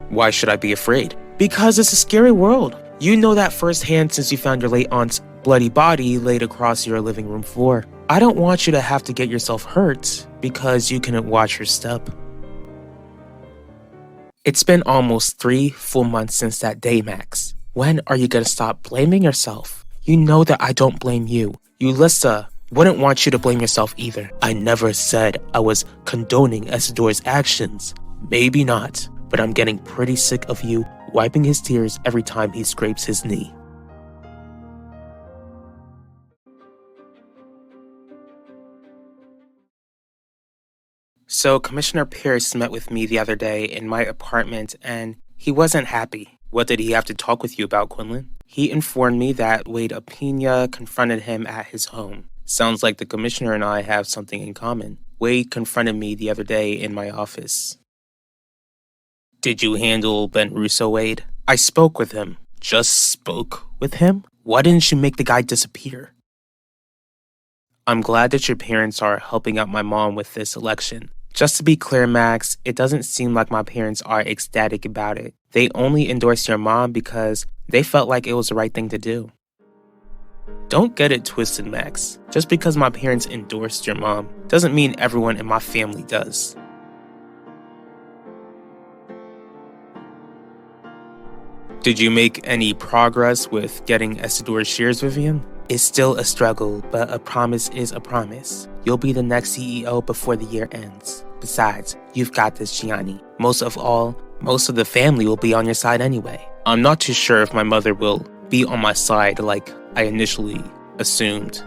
Why should I be afraid? Because it's a scary world. You know that firsthand since you found your late aunt's bloody body laid across your living room floor. I don't want you to have to get yourself hurt because you couldn't watch your step. It's been almost 3 full months since that day, Max. When are you gonna stop blaming yourself? You know that I don't blame you. Yulissa wouldn't want you to blame yourself either. I never said I was condoning Isidor's actions. Maybe not, but I'm getting pretty sick of you wiping his tears every time he scrapes his knee. So Commissioner Pierce met with me the other day in my apartment and he wasn't happy. What did he have to talk with you about, Quinlan? He informed me that Wade Apina confronted him at his home. Sounds like the commissioner and I have something in common. Wade confronted me the other day in my office. Did you handle Ben Russo, Wade? I spoke with him. Just spoke with him? Why didn't you make the guy disappear? I'm glad that your parents are helping out my mom with this election. Just to be clear, Max, it doesn't seem like my parents are ecstatic about it. They only endorsed your mom because they felt like it was the right thing to do. Don't get it twisted, Max. Just because my parents endorsed your mom doesn't mean everyone in my family does. Did you make any progress with getting Isidor's shares, Vivian? It's still a struggle, but a promise is a promise. You'll be the next CEO before the year ends. Besides, you've got this, Gianni. Most of the family will be on your side anyway. I'm not too sure if my mother will be on my side like I initially assumed.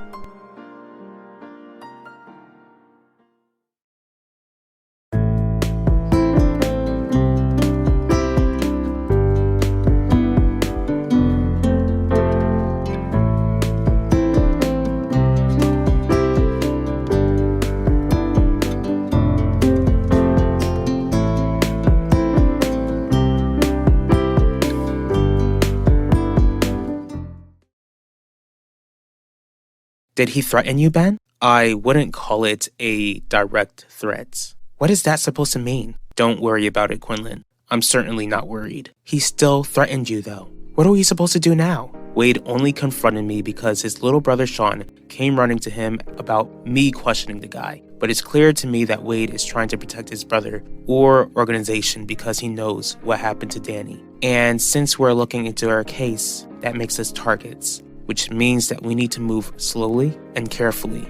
Did he threaten you, Ben? I wouldn't call it a direct threat. What is that supposed to mean? Don't worry about it, Quinlan. I'm certainly not worried. He still threatened you, though. What are we supposed to do now? Wade only confronted me because his little brother Sean came running to him about me questioning the guy. But it's clear to me that Wade is trying to protect his brother or organization because he knows what happened to Danny. And since we're looking into our case, that makes us targets, which means that we need to move slowly and carefully.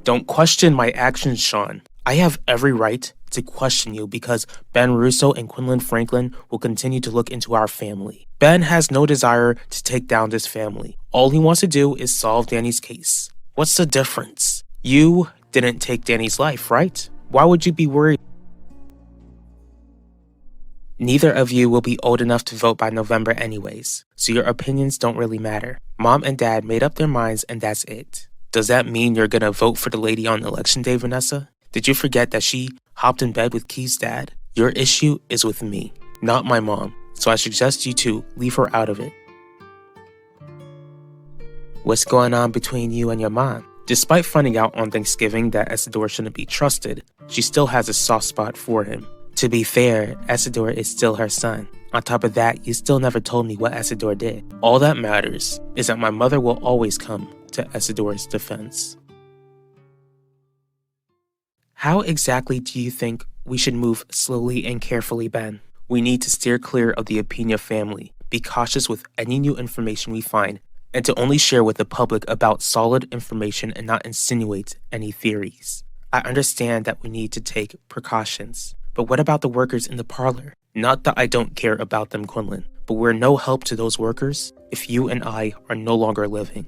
Don't question my actions, Sean. I have every right to question you because Ben Russo and Quinlan Franklin will continue to look into our family. Ben has no desire to take down this family. All he wants to do is solve Danny's case. What's the difference? You didn't take Danny's life, right? Why would you be worried? Neither of you will be old enough to vote by November anyways, so your opinions don't really matter. Mom and Dad made up their minds and that's it. Does that mean you're gonna vote for the lady on election day, Vanessa? Did you forget that she hopped in bed with Key's dad? Your issue is with me, not my mom, so I suggest you two leave her out of it. What's going on between you and your mom? Despite finding out on Thanksgiving that Isidor shouldn't be trusted, she still has a soft spot for him. To be fair, Isidor is still her son. On top of that, you still never told me what Isidor did. All that matters is that my mother will always come to Isidor's defense. How exactly do you think we should move slowly and carefully, Ben? We need to steer clear of the Apina family, be cautious with any new information we find, and to only share with the public about solid information and not insinuate any theories. I understand that we need to take precautions. But what about the workers in the parlor? Not that I don't care about them, Quinlan, but we're no help to those workers if you and I are no longer living.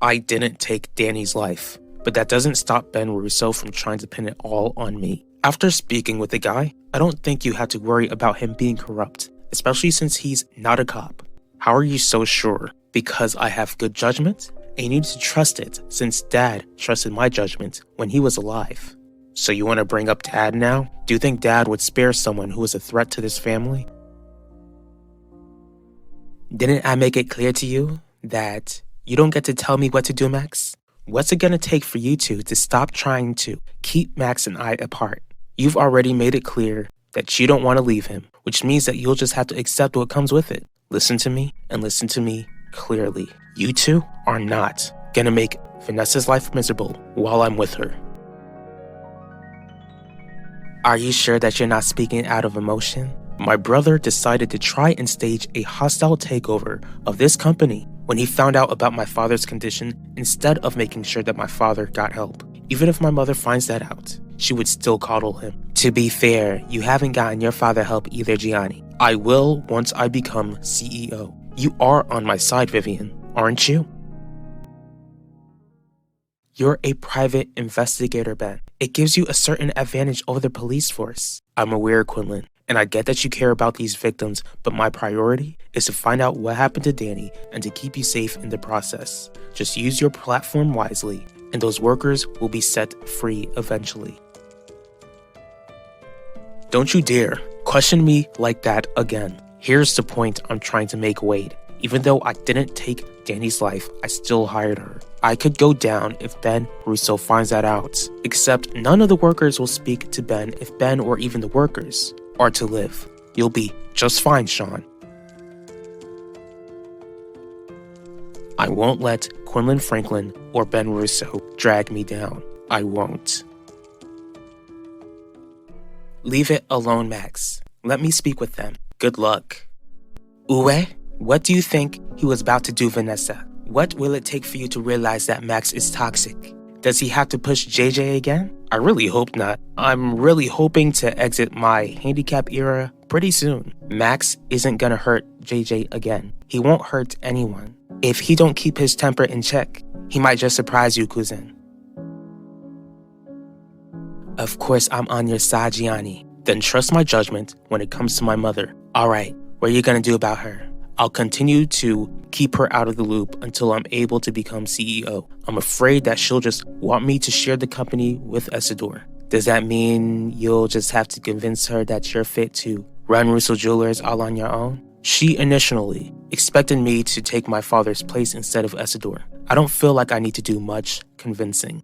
I didn't take Danny's life, but that doesn't stop Ben Russo from trying to pin it all on me. After speaking with the guy, I don't think you have to worry about him being corrupt, especially since he's not a cop. How are you so sure? Because I have good judgment? And you need to trust it, since Dad trusted my judgment when he was alive. So you want to bring up Dad now? Do you think Dad would spare someone who is a threat to this family? Didn't I make it clear to you that you don't get to tell me what to do, Max? What's it gonna take for you two to stop trying to keep Max and I apart? You've already made it clear that you don't want to leave him, which means that you'll just have to accept what comes with it. Listen to me, and listen to me clearly. You two are not gonna make Vanessa's life miserable while I'm with her. Are you sure that you're not speaking out of emotion? My brother decided to try and stage a hostile takeover of this company when he found out about my father's condition instead of making sure that my father got help. Even if my mother finds that out, she would still coddle him. To be fair, you haven't gotten your father help either, Gianni. I will once I become CEO. You are on my side, Vivian, aren't you? You're a private investigator, Ben. It gives you a certain advantage over the police force. I'm aware, Quinlan, and I get that you care about these victims, but my priority is to find out what happened to Danny and to keep you safe in the process. Just use your platform wisely, and those workers will be set free eventually. Don't you dare question me like that again. Here's the point I'm trying to make, Wade. Even though I didn't take Danny's life, I still hired her. I could go down if Ben Russo finds that out. Except none of the workers will speak to Ben if Ben or even the workers are to live. You'll be just fine, Sean. I won't let Quinlan Franklin or Ben Russo drag me down. I won't. Leave it alone, Max. Let me speak with them. Good luck. Uwe, what do you think he was about to do, Vanessa? What will it take for you to realize that Max is toxic? Does he have to push JJ again? I really hope not. I'm really hoping to exit my handicap era pretty soon. Max isn't gonna hurt JJ again. He won't hurt anyone. If he don't keep his temper in check, he might just surprise you, cousin. Of course I'm on your side, Gianni. Then trust my judgment when it comes to my mother. Alright, what are you gonna do about her? I'll continue to keep her out of the loop until I'm able to become CEO. I'm afraid that she'll just want me to share the company with Isidore. Does that mean you'll just have to convince her that you're fit to run Russo Jewelers all on your own? She initially expected me to take my father's place instead of Isidore. I don't feel like I need to do much convincing.